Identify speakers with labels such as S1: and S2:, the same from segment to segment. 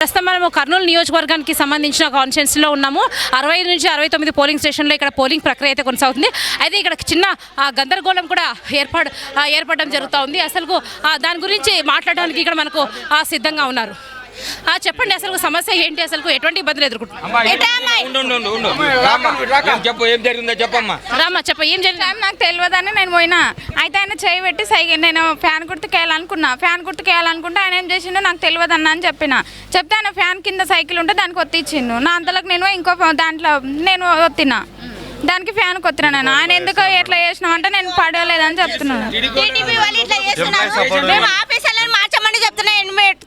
S1: ప్రస్తుతం మనము కర్నూలు నియోజకవర్గానికి సంబంధించిన కాన్స్టిట్యున్సీలో ఉన్నాము. 65 నుంచి 69 పోలింగ్ స్టేషన్లో ఇక్కడ పోలింగ్ ప్రక్రియ అయితే కొనసాగుతుంది. అయితే ఇక్కడ చిన్న గందరగోళం కూడా ఏర్పడడం జరుగుతూ ఉంది. అసలు దాని గురించి మాట్లాడడానికి ఇక్కడ మనకు సిద్ధంగా ఉన్నారు. చెప్పండి, అసలు సమస్య ఏంటి, అసలు ఎటువంటి ఇబ్బందులు ఎదుర్కొంటున్నారు?
S2: చెప్పు, ఏం జరిగిందో చెప్పమ్మా.
S1: రామ్మా, చెప్ప ఏం జరిగింది?
S3: నాకు తెలియదని నేను పోయినా. అయితే ఆయన చేయి పెట్టి నేను ఫ్యాన్ గుర్తుకేయాలనుకున్నా. ఫ్యాన్ గుర్తుకేయాలనుకుంటే ఆయన ఏం చేసిండు, నాకు తెలియదన్నా అని చెప్తే ఆయన ఫ్యాన్ కింద సైకిల్ ఉంటే దానికి ఒత్తిచ్చిండు. నా అంతలోకి నేను ఇంకో దాంట్లో నేను ఒత్తినా, దానికి ఫ్యాన్ కొత్తినా. నేను ఆయన ఎందుకు ఎట్లా చేసినావు అంటే నేను పడలేదని చెప్తున్నాను.
S4: మార్చమని చెప్తున్నాను,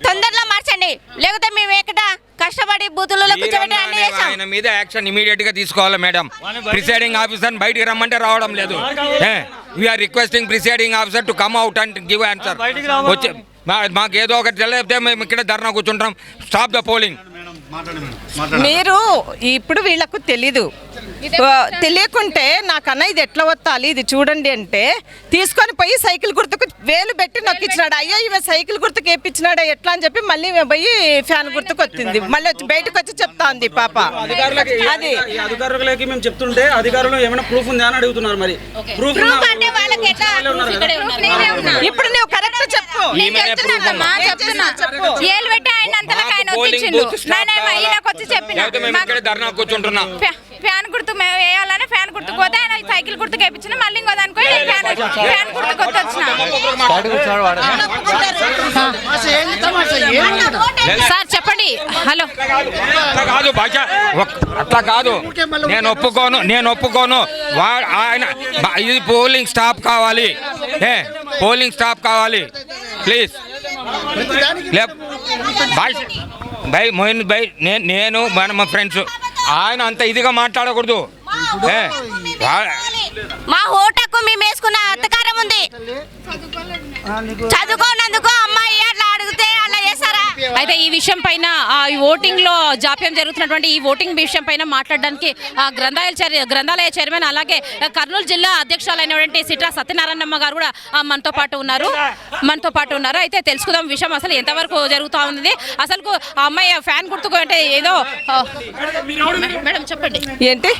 S4: తొందరలో మార్చండి, లేకపోతే మేము ఎక్కడ కష్టపడి బూతులలో
S2: ఆయన మీద యాక్షన్ ఇమీడియట్ గా తీసుకోవాలి మేడం. ప్రిసైడింగ్ ఆఫీసర్ బయటికి రమ్మంటే రావడం లేదు. We are requesting presiding officer to come out and give answer. వచ్చి మాకు ఏదో ఒకటి తెలియకపోతే మేము ఇక్కడ ధర్నా కూర్చుంటాం. Stop the polling.
S5: మీరు ఇప్పుడు వీళ్ళకు తెలీదు, తెలియకుంటే నాకన్నా ఇది ఎట్లా వత్తాలి ఇది చూడండి అంటే తీసుకొని పోయి సైకిల్ గుర్తుకు వేలు పెట్టి నొక్కిచ్చినాడు. అయ్యో ఈమె సైకిల్ గుర్తుకు వేయించినాడా ఎట్లా అని చెప్పి మళ్ళీ పోయి ఫ్యాన్ గుర్తుకు వచ్చింది. మళ్ళీ వచ్చి బయటకు వచ్చి చెప్తా ఉంది పాప. అది
S6: అధికారులకి మేము చెప్తుంటే అధికారులు ఏమైనా ప్రూఫ్ ఉందా అని అడుగుతున్నారు. మరి ప్రూఫ్
S5: ఇప్పుడు నువ్వు కరెక్ట్ చెప్పు.
S3: ఫ్యాన్ గుర్తు వేయాలని ఫ్యాన్ గుర్తుకు పోతే ఆయన సైకిల్ గుర్తుకు వేయించిన, మళ్ళీ ఇంకో దానికి ఫ్యాన్ గుర్తుకు వచ్చిన.
S1: సార్ చెప్పండి. హలో,
S2: కాదు భాష, అట్లా కాదు. నేను ఒప్పుకోను. ఆయన ఇది పోలింగ్ స్టాప్ కావాలి, పోలింగ్ స్టాప్ కావాలి ప్లీజ్. భాయ్ మోహిన్ భాయ్, నేను మా ఫ్రెండ్స్, ఆయన అంత ఇదిగా మాట్లాడకూడదు.
S4: మా ఓటకు మేము వేసుకున్న అధికారం ఉంది. చదువుకోనందుకు అమ్మాయి అట్లా అడిగితే అలా చేస్తారా?
S1: అయితే ఈ విషయం పైన ఈ ఓటింగ్ లో జాప్యం జరుగుతున్నటువంటి ఈ ఓటింగ్ విషయం పైన మాట్లాడడానికి గ్రంథాలయ చైర్మన్ అలాగే కర్నూలు జిల్లా అధ్యక్షులైనటువంటి సిట్రా సత్యనారాయణమ్మ గారు కూడా మనతో పాటు ఉన్నారు. అయితే తెలుసుకుందాం విషయం అసలు ఎంతవరకు జరుగుతూ ఉంది. అసలు ఆ అమ్మాయి ఫ్యాన్ గుర్తుకు అంటే ఏదో మేడం చెప్పండి.
S5: ఏంటి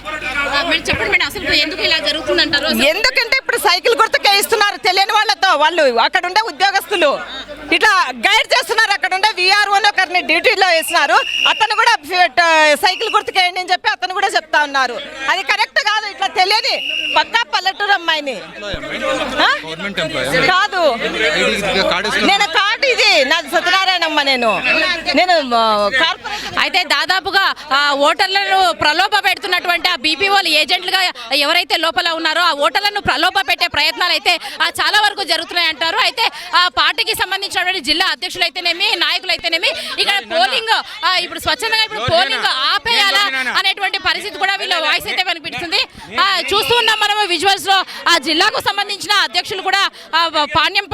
S1: మేడం చెప్పండి మేడం, అసలు ఎందుకు ఇలా జరుగుతుందంటారు?
S5: ఎందుకంటే ఇప్పుడు సైకిల్ గుర్తుకే ఇస్తున్నారు తెలియని వాళ్ళతో. వాళ్ళు అక్కడ ఉండే ఉద్యోగస్తులు ఇట్లా గైడ్ చేస్తున్నారు. అక్కడ ఉండే విఆర్ఓని ఒకరిని డ్యూటీలో వేస్తున్నారు. అతను కూడా సైకిల్ గుర్తుకేయండి అని చెప్పి అతను కూడా చెప్తా ఉన్నారు. అది కరెక్ట్ కాదు. ఇట్లా తెలియదు. పక్కా పల్లెటూరు అమ్మాయిని కాదు. నేను కార్డు ఇది నాది సత్యనారాయణమ్మ. నేను
S1: అయితే దాదాపుగా ఓటర్లను ప్రలోభ పెడుతున్నటువంటి ఆ బీపీఓలు ఏజెంట్లుగా ఎవరైతే లోపల ఉన్నారో ఆ ఓటర్లను ప్రలోభ పెట్టే ప్రయత్నాలు అయితే చాలా వరకు జరుగుతున్నాయి అంటారు. అయితే ఆ పార్టీకి సంబంధించినటువంటి జిల్లా అధ్యక్షులు అయితేనేమి, నాయకులు అయితేనేమి ఇక్కడ పోలింగ్ ఇప్పుడు స్వచ్ఛందంగా ఇప్పుడు పోలింగ్ ఆపేయాలా అనేటువంటి పరిస్థితి కూడా వీళ్ళ వాయిస్ అయితే కనిపిస్తుంది. చూస్తూ ఉన్నాం మనము విజువల్స్ లో ఆ జిల్లాకు సంబంధించిన అధ్యక్షులు కూడా పాణ్యం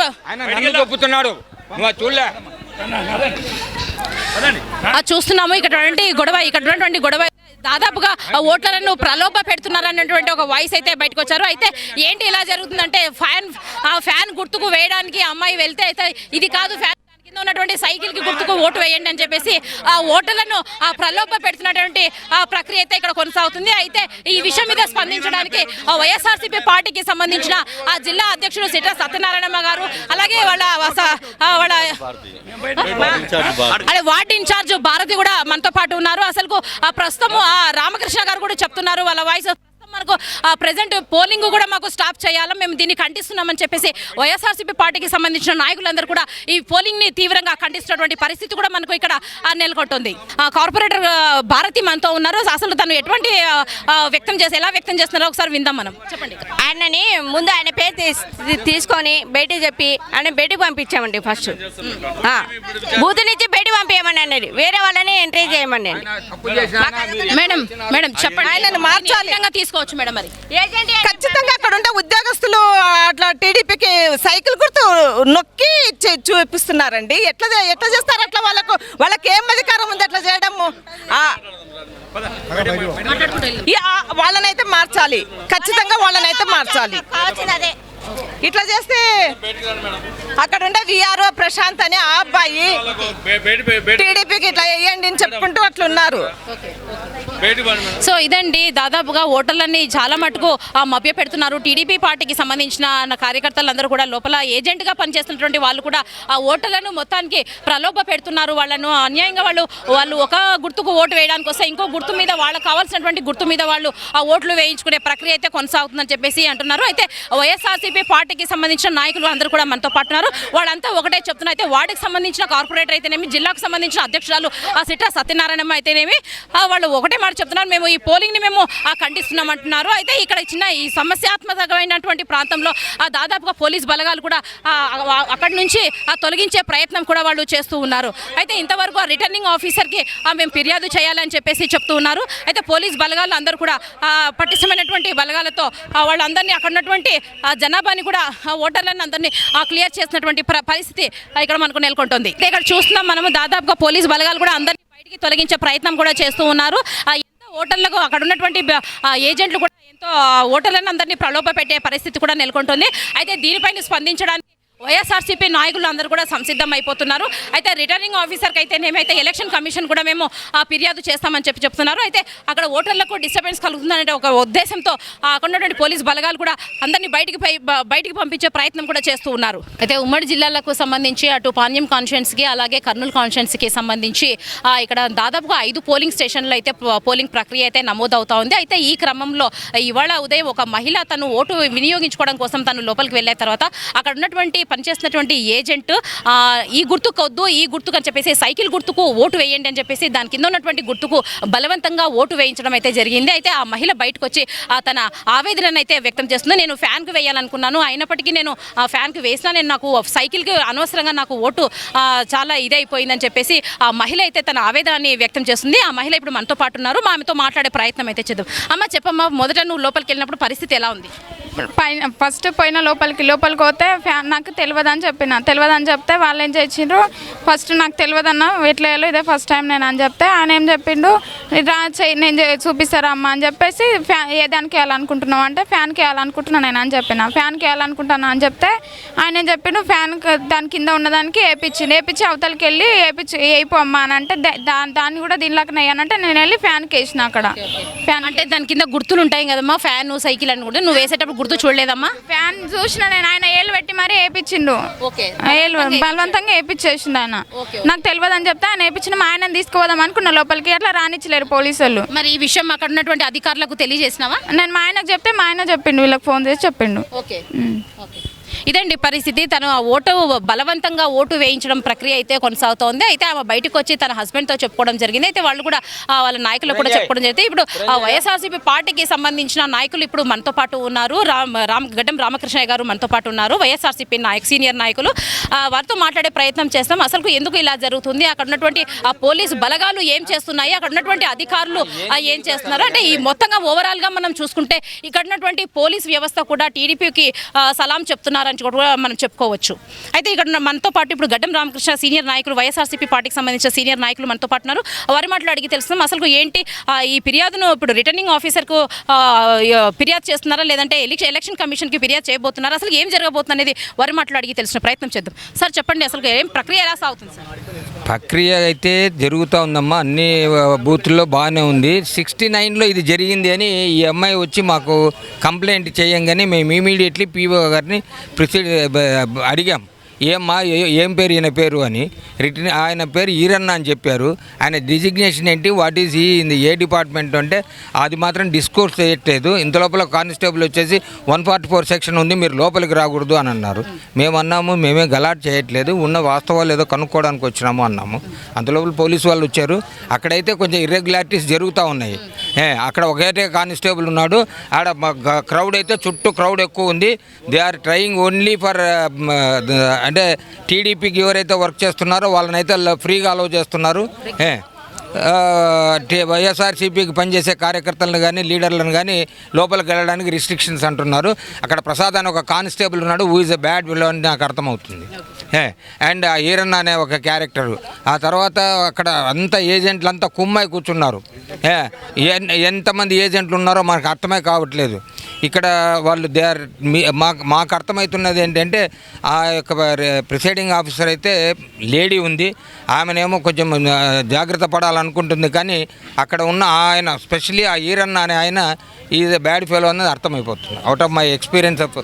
S1: చూస్తున్నాము. ఇక్కడ ఉన్నటువంటి గొడవ దాదాపుగా ఓట్లను ప్రలోభ పెడుతున్నారన్నటువంటి ఒక వాయిస్ అయితే బయటకు వచ్చారు. అయితే ఏంటి ఇలా జరుగుతుందంటే ఫ్యాన్ గుర్తుకు వేయడానికి అమ్మాయి వెళ్తే అయితే ఇది కాదు, ఫ్యాన్ కింద ఉన్నటువంటి సైకిల్ కి గుర్తుకు ఓటు వేయండి అని చెప్పేసి ఆ ఓటర్లను ప్రలోభ పెడుతున్నటువంటి ప్రక్రియ అయితే ఇక్కడ కొనసాగుతుంది. అయితే ఈ విషయం మీద స్పందించడానికి వైఎస్ఆర్సీపీ పార్టీకి సంబంధించిన ఆ జిల్లా అధ్యక్షుడు సిట్రా సత్యనారాయణమ్మ గారు అలాగే వాళ్ళ వార్డు ఇన్ఛార్జ్ భారతి కూడా మనతో పాటు ఉన్నారు. అసలు ప్రస్తుతం రామకృష్ణ గారు కూడా చెప్తున్నారు వాళ్ళ వాయిస్ మనకు ప్రెసెంట్ పోలింగ్ కూడా మాకు స్టాప్ చేయాలా, మేము దీన్ని ఖండిస్తున్నామని చెప్పేసి వైఎస్ఆర్సీపీ పార్టీకి సంబంధించిన నాయకులందరూ కూడా ఈ పోలింగ్ ని తీవ్రంగా ఖండిస్తున్నటువంటి పరిస్థితి కూడా మనకు ఇక్కడ నెలకొంటుంది. కార్పొరేటర్ భారతి మనతో ఉన్నారు. అసలు తను ఎటువంటి ఎలా వ్యక్తం చేస్తున్నారో ఒకసారి విందాం మనం. చెప్పండి.
S4: ఆయనని ముందు ఆయన పేరు తీసుకొని బయటికి చెప్పి ఆయన బయటికి పంపించామండి. ఫస్ట్ బూత్ నుంచి బయటికి పంపించమని అన్నది, వేరే వాళ్ళని ఎంట్రీ చేయమని.
S1: మేడం చెప్పండి,
S5: ఆయనను మార్చాలి
S1: తీసుకోవచ్చు మేడం. మరి
S5: ఖచ్చితంగా అక్కడ ఉండే ఉద్యోగస్తులు అట్లా టీడీపీకి సైకిల్ గుర్తు నొక్కి చూపిస్తున్నారండి. ఎట్లా చేస్తారు అట్లా? వాళ్ళకి ఏం అధికారం ఉంది అట్లా చేయడము? వాళ్ళనైతే మార్చాలి, ఖచ్చితంగా వాళ్ళనైతే మార్చాలి. ఇట్లా చేస్తే అక్కడ ఉండే విఆర్ఓ ప్రశాంత్ అని ఆ అబ్బాయి టీడీపీకి ఇట్లా వేయండి అని చెప్పుకుంటూ అట్లా ఉన్నారు.
S1: సో ఇదండి దాదాపుగా ఓటర్లని చాలా మటుకు మభ్య పెడుతున్నారు. టీడీపీ పార్టీకి సంబంధించిన కార్యకర్తలందరూ కూడా లోపల ఏజెంట్గా పనిచేస్తున్నటువంటి వాళ్ళు కూడా ఆ ఓటర్లను మొత్తానికి ప్రలోభ పెడుతున్నారు. వాళ్ళను అన్యాయంగా వాళ్ళు ఒక గుర్తుకు ఓటు వేయడానికి వస్తే ఇంకో గుర్తు మీద వాళ్ళకి కావాల్సినటువంటి గుర్తు మీద వాళ్ళు ఆ ఓట్లు వేయించుకునే ప్రక్రియ అయితే కొనసాగుతుందని చెప్పేసి అంటున్నారు. అయితే వైఎస్ఆర్సీపీ పార్టీకి సంబంధించిన నాయకులు అందరూ కూడా మనతో పాటు ఉన్నారు. వాళ్ళంతా ఒకటే చెప్తున్నారు. అయితే వార్డుకి సంబంధించిన కార్పొరేటర్ అయితేనేమి, జిల్లాకు సంబంధించిన అధ్యక్షురాలు సిట్రా సత్యనారాయణ అయితేనేమి వాళ్ళు ఒకటే మాట చెప్తున్నారు. మేము ఈ పోలింగ్ని మేము ఖండిస్తున్నాం అంటున్నారు. అయితే ఇక్కడ చిన్న ఈ సమస్యాత్మకమైనటువంటి ప్రాంతంలో దాదాపుగా పోలీస్ బలగాలు కూడా అక్కడి నుంచి తొలగించే ప్రయత్నం కూడా వాళ్ళు చేస్తూ ఉన్నారు. అయితే ఇంతవరకు ఆ రిటర్నింగ్ ఆఫీసర్కి మేము ఫిర్యాదు చేయాలని చెప్పేసి చెప్తూ ఉన్నారు. అయితే పోలీస్ బలగాలు అందరూ కూడా పటిష్టమైనటువంటి బలగాలతో వాళ్ళందరినీ అక్కడ ఉన్నటువంటి జనాభాని కూడా ఓటర్లను అందరినీ క్లియర్ చేసినటువంటి పరిస్థితి ఇక్కడ మనకు నెలకొంటుంది. ఇక్కడ చూస్తున్నాం మనము దాదాపుగా పోలీస్ బలగాలు కూడా అందరినీ బయటికి తొలగించే ప్రయత్నం కూడా చేస్తూ ఉన్నారు. ఓటర్లకు అక్కడ ఉన్నటువంటి ఏజెంట్లు కూడా ఎంతో ఓటర్లను అందరినీ ప్రలోభ పెట్టే పరిస్థితి కూడా నెలకొంటుంది. అయితే దీనిపైన స్పందించడానికి వైఎస్ఆర్సీపీ నాయకులు అందరూ కూడా సంసిద్ధం అయిపోతున్నారు. అయితే రిటర్నింగ్ ఆఫీసర్కి అయితేనేమైతే ఎలక్షన్ కమిషన్ కూడా మేము ఫిర్యాదు చేస్తామని చెప్తున్నారు. అయితే అక్కడ ఓటర్లకు డిస్టర్బెన్స్ కలుగుతుందనే ఒక ఉద్దేశంతో అక్కడ ఉన్నటువంటి పోలీస్ బలగాలు కూడా అందరినీ బయటికి పంపించే ప్రయత్నం కూడా చేస్తూ ఉన్నారు. అయితే ఉమ్మడి జిల్లాలకు సంబంధించి అటు పాణ్యం కాన్స్టిట్యున్సీకి అలాగే కర్నూలు కాన్స్టిట్యున్సీకి సంబంధించి ఇక్కడ దాదాపుగా 5 పోలింగ్ స్టేషన్లో అయితే పోలింగ్ ప్రక్రియ అయితే నమోదవుతా ఉంది. అయితే ఈ క్రమంలో ఇవాళ ఉదయం ఒక మహిళ తను ఓటు వినియోగించుకోవడం కోసం తను లోపలికి వెళ్ళిన తర్వాత అక్కడ ఉన్నటువంటి పనిచేస్తున్నటువంటి ఏజెంట్ ఈ గుర్తుకు వద్దు, ఈ గుర్తుకు అని చెప్పేసి సైకిల్ గుర్తుకు ఓటు వేయండి అని చెప్పేసి దాని కింద ఉన్నటువంటి గుర్తుకు బలవంతంగా ఓటు వేయించడం అయితే జరిగింది. అయితే ఆ మహిళ బయటకు వచ్చి తన ఆవేదనను అయితే వ్యక్తం చేస్తుంది. నేను ఫ్యాన్కి వేయాలనుకున్నాను, అయినప్పటికీ నేను ఫ్యాన్కి వేసినా నేను నాకు సైకిల్కి అనవసరంగా నాకు ఓటు చాలా ఇదైపోయిందని చెప్పేసి ఆ మహిళ అయితే తన ఆవేదనని వ్యక్తం చేస్తుంది. ఆ మహిళ ఇప్పుడు మనతో పాటు ఉన్నారు. ఆమెతో మాట్లాడే ప్రయత్నం అయితే చేద్దాం. అమ్మ చెప్పమ్మా, మొదట నువ్వు లోపలికి వెళ్ళినప్పుడు పరిస్థితి ఎలా ఉంది?
S3: ఫస్ట్ పోయిన లోపలికి పోతే ఫ్యాన్ నాకు తెలియదని చెప్తే వాళ్ళు ఏం చేసిండ్రు, ఫస్ట్ నాకు తెలియదన్న ఎట్లా వేయాలో ఇదే ఫస్ట్ టైం నేను అని చెప్తే ఆయన ఏం చెప్పిండు, నేను చూపిస్తారా అమ్మ అని చెప్పేసి ఏ దానికి వేయాలనుకుంటున్నావు అంటే ఫ్యాన్కి వేయాలనుకుంటున్నాను నేను అని చెప్పిన. ఫ్యాన్కి వేయాలనుకుంటున్నాను అని చెప్తే ఆయన ఏం చెప్పిండు, ఫ్యాన్ దాని కింద ఉన్నదానికి వేయించి అవతలకి వెళ్ళి వేయిపో అమ్మ అని అంటే దాన్ని కూడా దీనిలోకి నెయ్యానంటే నేను వెళ్ళి ఫ్యాన్కి వేసిన. అక్కడ
S1: ఫ్యాన్ అంటే దాని కింద గుర్తులు ఉంటాయి కదమ్మా, ఫ్యాన్ సైకిల్ అని కూడా నువ్వు వేసేటప్పుడు గుర్తు చూడలేదమ్మా?
S3: ఫ్యాన్ చూసిన నేను, ఆయన ఏళ్ళు పెట్టి మరీ వేయించిండు, ఏళ్ళు బలవంతంగా వేయించేసిండు ఆయన. నాకు తెలియదు అని చెప్తే ఆయన వేయించిన ఆయన తీసుకోదాం అనుకున్న లోపలికి, అట్లా రానిచ్చలేరు పోలీసు వాళ్ళు.
S1: మరి ఈ విషయం అక్కడ ఉన్నటువంటి అధికారులకు తెలియజేసినావా?
S3: నేను మా ఆయనకు చెప్తే మా ఆయన చెప్పిండు, వీళ్ళకి ఫోన్ చేసి చెప్పిండు.
S1: ఇదండి పరిస్థితి. తను ఓటు బలవంతంగా ఓటు వేయించడం ప్రక్రియ అయితే కొనసాగుతోంది. అయితే ఆమె బయటకు వచ్చి తన హస్బెండ్తో చెప్పుకోవడం జరిగింది. అయితే వాళ్ళు కూడా వాళ్ళ నాయకులకు కూడా చెప్పుకోవడం జరిగింది. ఇప్పుడు వైఎస్ఆర్సీపీ పార్టీకి సంబంధించిన నాయకులు ఇప్పుడు మనతో పాటు ఉన్నారు. గడ్డం రామకృష్ణయ్య గారు మనతో పాటు ఉన్నారు, వైఎస్ఆర్సీపీ సీనియర్ నాయకులు. వారితో మాట్లాడే ప్రయత్నం చేస్తాం. అసలు ఎందుకు ఇలా జరుగుతుంది, అక్కడ ఉన్నటువంటి పోలీసు బలగాలు ఏం చేస్తున్నాయి, అక్కడ ఉన్నటువంటి అధికారులు ఏం చేస్తున్నారు అంటే ఈ మొత్తంగా ఓవరాల్గా మనం చూసుకుంటే ఇక్కడ ఉన్నటువంటి పోలీస్ వ్యవస్థ కూడా టీడీపీకి సలాం చెప్తున్నారని కూడా మనం చెప్పుకోవచ్చు. అయితే ఇక్కడ మనతో పాటు ఇప్పుడు గడ్డం రామకృష్ణ సీనియర్ నాయకులు, వైఎస్ఆర్సీపీ పార్టీకి సంబంధించిన సీనియర్ నాయకులు మనతో పాటు ఉన్నారు. వారి మాటలు అడిగి తెలుస్తున్నాం అసలు ఏంటి ఈ ఫిర్యాదును ఇప్పుడు రిటర్నింగ్ ఆఫీసర్కు ఫిర్యాదు చేస్తున్నారా లేదంటే ఎలక్షన్ కమిషన్కి ఫిర్యాదు చేయబోతున్నారా, అసలు ఏం జరగబోతుంది అనేది వారి మాటలు అడిగి తెలిసిన ప్రయత్నం చేద్దాం. సార్ చెప్పండి, అసలు ఏం ప్రక్రియ ఎలా సాగుతుంది సార్?
S2: ప్రక్రియ అయితే జరుగుతూ ఉందమ్మా, అన్ని బూత్ల్లో బాగానే ఉంది. 69లో ఇది జరిగింది అని ఈ అమ్మాయి వచ్చి మాకు కంప్లైంట్ చేయంగానే మేము ఇమీడియట్లీ పీఓ గారిని అడిగాం, ఏం పేరు ఈయన పేరు అని. ఆయన పేరు ఈరన్న అని చెప్పారు. ఆయన డిజిగ్నేషన్ ఏంటి, వాట్ ఈజ్ ఏ డిపార్ట్మెంట్ అంటే అది మాత్రం డిస్కోర్స్ చేయట్లేదు. ఇంత లోపల కానిస్టేబుల్ వచ్చేసి 144 సెక్షన్ ఉంది, మీరు లోపలికి రాకూడదు అని అన్నారు. మేము అన్నాము మేమే గలాట్ చేయట్లేదు, ఉన్న వాస్తవాలు ఏదో కనుక్కోవడానికి వచ్చినాము అన్నాము. అంతలోపల పోలీసు వాళ్ళు వచ్చారు. అక్కడైతే కొంచెం ఇర్రెగ్యులారిటీస్ జరుగుతూ ఉన్నాయి. అక్కడ ఒకటే కానిస్టేబుల్ ఉన్నాడు. ఆడ క్రౌడ్ అయితే చుట్టూ క్రౌడ్ ఎక్కువ ఉంది. They are trying only for అంటే టీడీపీకి ఎవరైతే వర్క్ చేస్తున్నారో వాళ్ళనైతే ఫ్రీగా అలౌ చేస్తున్నారు. వైఎస్ఆర్సీపీకి పనిచేసే కార్యకర్తలను కానీ లీడర్లను కానీ లోపలికి వెళ్ళడానికి రిస్ట్రిక్షన్స్ అంటున్నారు. అక్కడ ప్రసాద్ అని ఒక కానిస్టేబుల్ ఉన్నాడు, హూ ఇస్ ఎ బ్యాడ్ విలో అని నాకు అర్థమవుతుంది. అండ్ ఈరన్న అనే ఒక క్యారెక్టరు. ఆ తర్వాత అక్కడ అంతా ఏజెంట్లు అంతా కుమ్మై కూర్చున్నారు. ఎంతమంది ఏజెంట్లు ఉన్నారో మనకు అర్థమే కావట్లేదు. ఇక్కడ వాళ్ళు మాకు అర్థమవుతున్నది ఏంటంటే ఆ యొక్క ప్రిసైడింగ్ ఆఫీసర్ అయితే లేడీ ఉంది, ఆమెనేమో కొంచెం జాగ్రత్త పడాలనుకుంటుంది. కానీ అక్కడ ఉన్న ఆయన స్పెషలీ ఆ ఈరన్న అనే ఆయన ఈజ్ ఎ బ్యాడ్ ఫెలో అన్నది అర్థమైపోతుంది. Out of my experience of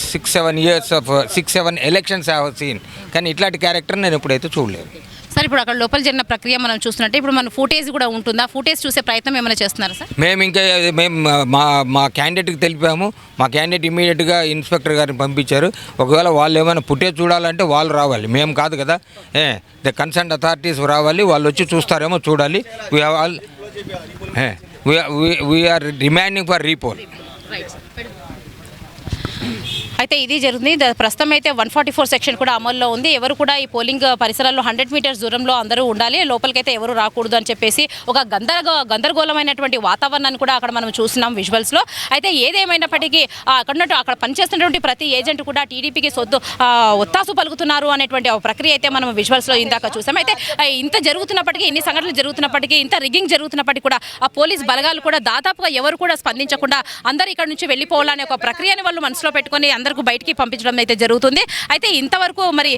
S2: 6-7 years of 6-7 elections I have seen. కానీ ఇట్లాంటి క్యారెక్టర్ నేను ఎప్పుడైతే చూడలేదు.
S1: సార్ ఇప్పుడు అక్కడ లోపల జరిగిన ప్రక్రియ మనం చూస్తున్నట్టే ఇప్పుడు మన ఫుటేజ్ కూడా ఉంటుందా? ఫుటేజ్ చూసే ప్రయత్నం ఏమైనా చేస్తున్నారా సార్?
S2: మేము మా క్యాండిడేట్కి తెలిపాము. మా క్యాండిడేట్ ఇమీడియట్గా ఇన్స్పెక్టర్ గారిని పంపించారు. ఒకవేళ వాళ్ళు ఏమైనా ఫుటేజ్ చూడాలంటే వాళ్ళు రావాలి, మేము కాదు కదా. ద కన్సర్న్ అథారిటీస్ రావాలి, వాళ్ళు వచ్చి చూస్తారేమో చూడాలి. We are demanding for repoll.
S1: అయితే ఇది జరుగుతుంది. ప్రస్తుతం అయితే 144 సెక్షన్ కూడా అమల్లో ఉంది. ఎవరు కూడా ఈ పోలింగ్ పరిసరాల్లో 100 మీటర్స్ దూరంలో అందరూ ఉండాలి, లోపలికైతే ఎవరు రాకూడదు అని చెప్పేసి ఒక గందరగోళమైనటువంటి వాతావరణాన్ని కూడా అక్కడ మనం చూస్తున్నాం విజువల్స్లో. అయితే ఏదేమైనప్పటికీ అక్కడ పనిచేస్తున్నటువంటి ప్రతి ఏజెంట్ కూడా టీడీపీకి ఒత్తాసు పలుకుతున్నారు అనేటువంటి ప్రక్రియ అయితే మనం విజువల్స్లో ఇందాక చూసాం. అయితే ఇంత జరుగుతున్నప్పటికీ, ఇన్ని సంఘటనలు జరుగుతున్నప్పటికీ, ఇంత రిగ్గింగ్ జరుగుతున్నప్పటికీ కూడా ఆ పోలీస్ బలగాలు కూడా దాదాపుగా ఎవరు కూడా స్పందించకుండా అందరూ ఇక్కడ నుంచి వెళ్ళిపోవాలనే ఒక ప్రక్రియని వాళ్ళు మనసులో పెట్టుకొని అందరికీ బయటికి పంపించడం అయితే జరుగుతుంది. అయితే ఇంతవరకు మరి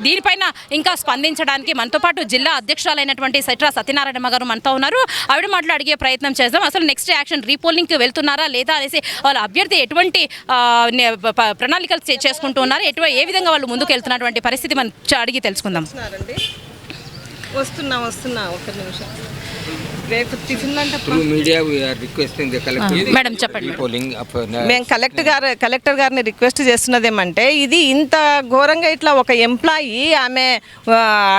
S1: దీనిపైన ఇంకా స్పందించడానికి మనతో పాటు జిల్లా అధ్యక్షురాలైనటువంటి సిట్రా సత్యనారాయణ గారు మనతో ఉన్నారు. ఆవిడ మాటలు అడిగే ప్రయత్నం చేద్దాం. అసలు నెక్స్ట్ యాక్షన్ రీపోలింగ్కి వెళ్తున్నారా లేదా అనేసి, వాళ్ళ అభ్యర్థి ఎటువంటి ప్రణాళికలు చేసుకుంటూ ఉన్నారు, ఏ విధంగా వాళ్ళు ముందుకు వెళ్తున్నటువంటి పరిస్థితి మనం అడిగి తెలుసుకుందాం.
S5: వస్తున్నా ఒక నిమిషం. రేపు టిఫిన్
S1: మేడం చెప్పండి.
S5: మేము కలెక్టర్ గారిని రిక్వెస్ట్ చేస్తున్నది ఏమంటే, ఇది ఇంత ఘోరంగా ఇట్లా ఒక ఎంప్లాయీ ఆమె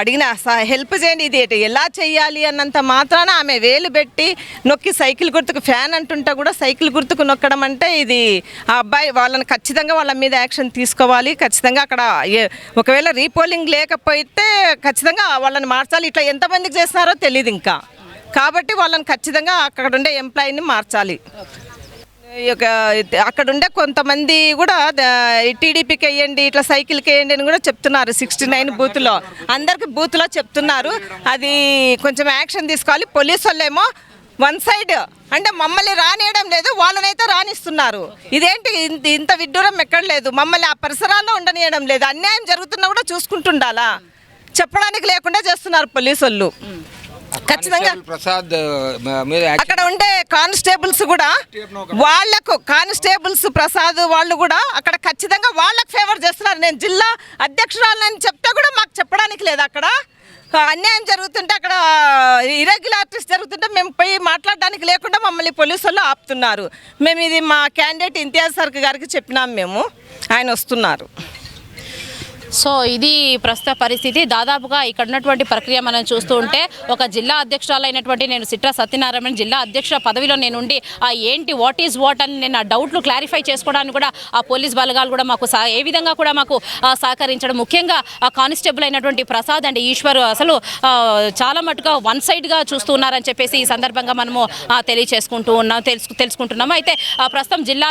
S5: అడిగిన హెల్ప్ చేయండి, ఇది ఎలా చేయాలి అన్నంత మాత్రాన ఆమె వేలు పెట్టి నొక్కి సైకిల్ గుర్తుకు ఫ్యాన్ అంటుంటా కూడా సైకిల్ గుర్తుకు నొక్కడం అంటే, ఇది ఆ అబ్బాయి వాళ్ళని ఖచ్చితంగా వాళ్ళ మీద యాక్షన్ తీసుకోవాలి. ఖచ్చితంగా అక్కడ ఒకవేళ రీపోలింగ్ లేకపోతే ఖచ్చితంగా వాళ్ళని మార్చాలి. ఇట్లా ఎంతమందికి చేస్తున్నారో తెలియదు ఇంకా, కాబట్టి వాళ్ళని ఖచ్చితంగా అక్కడ ఉండే ఎంప్లాయీని మార్చాలి. అక్కడ ఉండే కొంతమంది కూడా టీడీపీకి వేయండి, ఇట్లా సైకిల్కి వేయండి అని కూడా చెప్తున్నారు. 69 బూత్లో అందరికి బూత్లో చెప్తున్నారు. అది కొంచెం యాక్షన్ తీసుకోవాలి. పోలీసు వాళ్ళేమో వన్ సైడ్ అంటే మమ్మల్ని రానియడం లేదు, వాళ్ళనైతే రానిస్తున్నారు. ఇదేంటి ఇంత విడ్డూరం ఎక్కడ లేదు. మమ్మల్ని ఆ పరిసరాల్లో ఉండనియడం లేదు. అన్యాయం జరుగుతున్నా కూడా చూసుకుంటుండాలా, చెప్పడానికి లేకుండా చేస్తున్నారు పోలీసు వాళ్ళు. ఖచ్చితంగా
S2: ప్రసాద్
S5: అక్కడ ఉండే కానిస్టేబుల్స్ కూడా వాళ్లకు ప్రసాద్ వాళ్ళు కూడా అక్కడ ఖచ్చితంగా వాళ్ళకు ఫేవర్ చేస్తున్నారు. నేను జిల్లా అధ్యక్షురాలని చెప్తే కూడా మాకు చెప్పడానికి లేదు. అక్కడ అన్యాయం జరుగుతుంటే, అక్కడ ఇరెగ్యులారిటీస్ జరుగుతుంటే మేము పోయి మాట్లాడడానికి లేకుండా మమ్మల్ని పోలీసు వాళ్ళు ఆపుతున్నారు. మేము ఇది మా క్యాండిడేట్ ఇంతియాజ్ సార్ గారికి చెప్పినాం, మేము ఆయన వస్తున్నారు.
S1: సో ఇది ప్రస్తుత పరిస్థితి. దాదాపుగా ఇక్కడ ఉన్నటువంటి ప్రక్రియ మనం చూస్తూ ఉంటే, ఒక జిల్లా అధ్యక్షురాలైనటువంటి నేను సిట్రా సత్యనారాయణ జిల్లా అధ్యక్ష పదవిలో నేనుండి ఏంటి వాట్ ఈజ్ వాట్ అని నేను ఆ డౌట్లు క్లారిఫై చేసుకోవడానికి కూడా ఆ పోలీస్ బలగాలు కూడా మాకు ఏ విధంగా కూడా మాకు సహకరించడం, ముఖ్యంగా ఆ కానిస్టేబుల్ అయినటువంటి ప్రసాద్ అండ్ ఈశ్వర్ అసలు చాలా మటుగా వన్ సైడ్గా చూస్తూ ఉన్నారని చెప్పేసి ఈ సందర్భంగా మనము తెలుసుకుంటున్నాము. అయితే ప్రస్తుతం జిల్లా